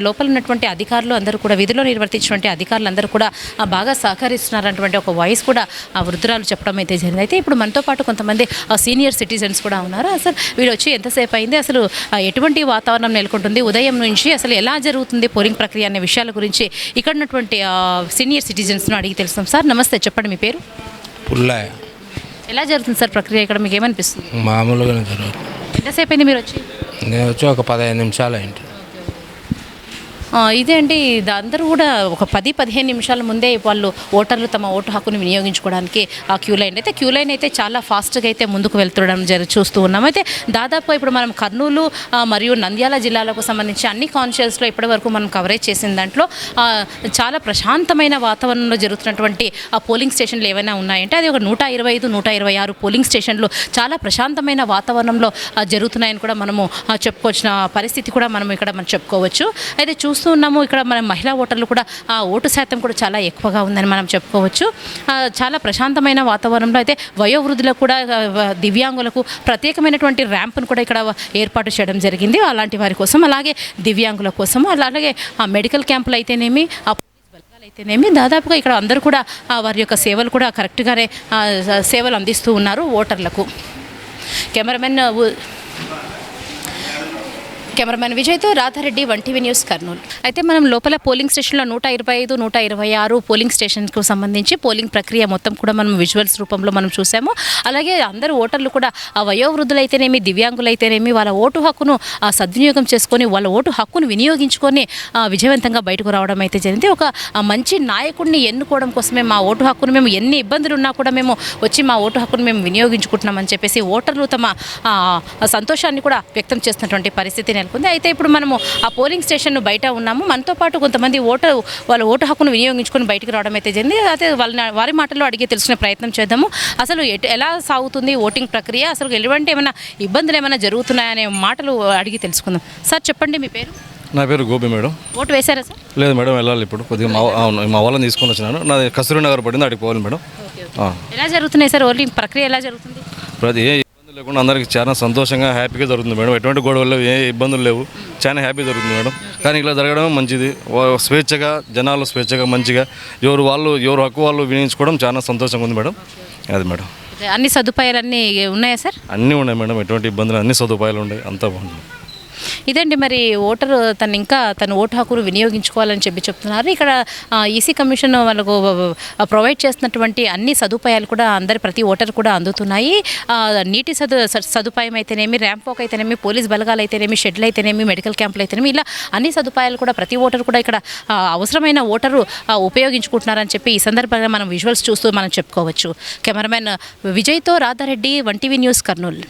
S1: లోపల ఉన్నటువంటి అధికారులు అందరూ కూడా, విధిలో నిర్వర్తించినటువంటి అధికారులు అందరూ కూడా బాగా సహకరిస్తున్నారన్నటువంటి ఒక వాయిస్ కూడా ఆ వృద్ధురాలు చెప్పడం అయితే జరిగింది. అయితే ఇప్పుడు మనతో పాటు కొంతమంది సీనియర్ సిటిజన్స్ కూడా ఉన్నారు. అసలు వీళ్ళు వచ్చి ఎంతసేపు అయింది, అసలు ఎటువంటి వాతావరణం నెలకొంటుంది, ఉదయం నుంచి అసలు ఎలా జరుగుతుంది పోలింగ్ ప్రక్రియ అనే విషయాల గురించి ఇక్కడ ఉన్నటువంటి సీనియర్ సిటిజన్స్ను అడిగి తెలుస్తాం. సార్ నమస్తే, చెప్పండి మీ పేరు?
S11: పుల్లయ్య.
S1: ఎలా జరుగుతుంది సార్ ప్రక్రియ ఇక్కడ, మీకు ఏమనిపిస్తుంది?
S11: మామూలుగానే జరుగుతుంది.
S1: ఎంతసేపు అయింది మీరు వచ్చి?
S11: నేను వచ్చి ఒక 15 నిమిషాలు అయింది.
S1: ఇదే అండి అందరూ కూడా ఒక 10-15 నిమిషాల ముందే వాళ్ళు ఓటర్లు తమ ఓటు హక్కును వినియోగించుకోవడానికి ఆ క్యూ లైన్ అయితే చాలా ఫాస్ట్గా అయితే ముందుకు వెళ్తుండడం చూస్తూ ఉన్నాం. అయితే దాదాపు ఇప్పుడు మనం కర్నూలు మరియు నంద్యాల జిల్లాలకు సంబంధించి అన్ని కాన్స్టిట్యూన్సీలో ఇప్పటివరకు మనం కవరేజ్ చేసిన దాంట్లో చాలా ప్రశాంతమైన వాతావరణంలో జరుగుతున్నటువంటి ఆ పోలింగ్ స్టేషన్లు ఏవైనా ఉన్నాయంటే అది ఒక 125-126 పోలింగ్ స్టేషన్లు చాలా ప్రశాంతమైన వాతావరణంలో జరుగుతున్నాయని కూడా మనము చెప్పుకోవచ్చిన పరిస్థితి కూడా మనం చెప్పుకోవచ్చు. అయితే చూస్తూ ఉన్నాము ఇక్కడ మన మహిళా ఓటర్లు కూడా ఆ ఓటు శాతం కూడా చాలా ఎక్కువగా ఉందని మనం చెప్పుకోవచ్చు. చాలా ప్రశాంతమైన వాతావరణంలో అయితే వయోవృద్ధులకు కూడా దివ్యాంగులకు ప్రత్యేకమైనటువంటి ర్యాంప్ను కూడా ఇక్కడ ఏర్పాటు చేయడం జరిగింది అలాంటి వారి కోసం, అలాగే దివ్యాంగుల కోసం, అలాగే ఆ మెడికల్ క్యాంపులు అయితేనేమి అయితేనేమి దాదాపుగా ఇక్కడ అందరూ కూడా వారి యొక్క సేవలు కూడా కరెక్ట్గానే సేవలు అందిస్తూ ఉన్నారు ఓటర్లకు. కెమెరామెన్ విజయ్తో రాధారెడ్డి, 1TV న్యూస్, కర్నూలు. అయితే మనం లోపల పోలింగ్ స్టేషన్లో 125-126 పోలింగ్ స్టేషన్కు సంబంధించి పోలింగ్ ప్రక్రియ మొత్తం కూడా మనం విజువల్స్ రూపంలో మనం చూసాము. అలాగే అందరూ ఓటర్లు కూడా ఆ వయోవృద్ధులైతేనేమి దివ్యాంగులైతేనేమి వాళ్ళ ఓటు హక్కును సద్వినియోగం చేసుకొని వాళ్ళ ఓటు హక్కును వినియోగించుకొని విజయవంతంగా బయటకు రావడం అయితే జరిగింది. ఒక మంచి నాయకుడిని ఎన్నుకోవడం కోసమే మా ఓటు హక్కును మేము ఎన్ని ఇబ్బందులు ఉన్నా కూడా మేము వచ్చి మా ఓటు హక్కును మేము వినియోగించుకుంటున్నామని చెప్పేసి ఓటర్లు తమ సంతోషాన్ని కూడా వ్యక్తం చేస్తున్నటువంటి పరిస్థితి నెలకొంది. అయితే ఇప్పుడు మనము ఆ పోలింగ్ స్టేషన్ బయట ఉన్నాము. మనతో పాటు కొంతమంది వాళ్ళ ఓటు హక్కును వినియోగించుకొని బయటకు రావడం అయితే జరిగింది. అయితే వారి మాటల్లో అడిగే తెలుసుకునే ప్రయత్నం చేద్దాము. అసలు ఎలా సాగుతుంది ఓటింగ్ ప్రక్రియ, అసలు ఎటువంటి ఏమైనా ఇబ్బందులు ఏమైనా జరుగుతున్నాయనే మాటలు అడిగి తెలుసుకుందాం. సార్ చెప్పండి, మీ పేరు?
S11: నా పేరు గోపి మేడం.
S1: ఓటు వేశారా సార్?
S11: లేదు మేడం, వెళ్ళాలి ఇప్పుడు కొద్దిగా మా వాళ్ళని తీసుకొని వచ్చినాను. నాది కస్తూరి నగర్ పడింది, అడిగి పోవాలి మేడం.
S1: ఎలా జరుగుతున్నాయి సార్ ఓటింగ్ ప్రక్రియ, ఎలా జరుగుతుంది?
S11: ప్రతి ఏ ఇబ్బందులు లేకుండా అందరికీ చాలా సంతోషంగా హ్యాపీగా జరుగుతుంది మేడం. ఎటువంటి గొడవలు లేవు, ఏ ఇబ్బందులు లేవు, చాలా హ్యాపీ జరుగుతుంది మేడం. కానీ ఇలా జరగడమే మంచిది. స్వేచ్ఛగా జనాలు స్వేచ్ఛగా మంచిగా ఎవరు హక్కు వాళ్ళు వినియోగించుకోవడం చాలా సంతోషంగా ఉంది మేడం. అది మేడం.
S1: అన్ని సదుపాయాలు అన్నీ ఉన్నాయా సార్?
S11: అన్నీ ఉన్నాయి మేడం, ఎటువంటి ఇబ్బందులు, అన్ని సదుపాయాలు ఉన్నాయి, అంతా బాగుంది.
S1: ఇదండి మరి ఓటరు తన ఓటు హక్కును వినియోగించుకోవాలని చెప్తున్నారు. ఇక్కడ ఈసీ కమిషన్ వాళ్ళకు ప్రొవైడ్ చేస్తున్నటువంటి అన్ని సదుపాయాలు కూడా ప్రతి ఓటర్ కూడా అందుతున్నాయి. నీటి సదుపాయం అయితేనేమి, ర్యాంప్ వాక్ అయితేనేమి, పోలీస్ బలగాలు అయితేనేమి, షెడ్లు అయితేనేమి, మెడికల్ క్యాంపులు అయితేనేమి, ఇలా అన్ని సదుపాయాలు కూడా ప్రతి ఓటరు కూడా ఇక్కడ అవసరమైన ఓటరు ఉపయోగించుకుంటున్నారని చెప్పి ఈ సందర్భంగా మనం విజువల్స్ చూస్తూ మనం చెప్పుకోవచ్చు. కెమెరామెన్ విజయ్తో రాధారెడ్డి, 1TV న్యూస్, కర్నూలు.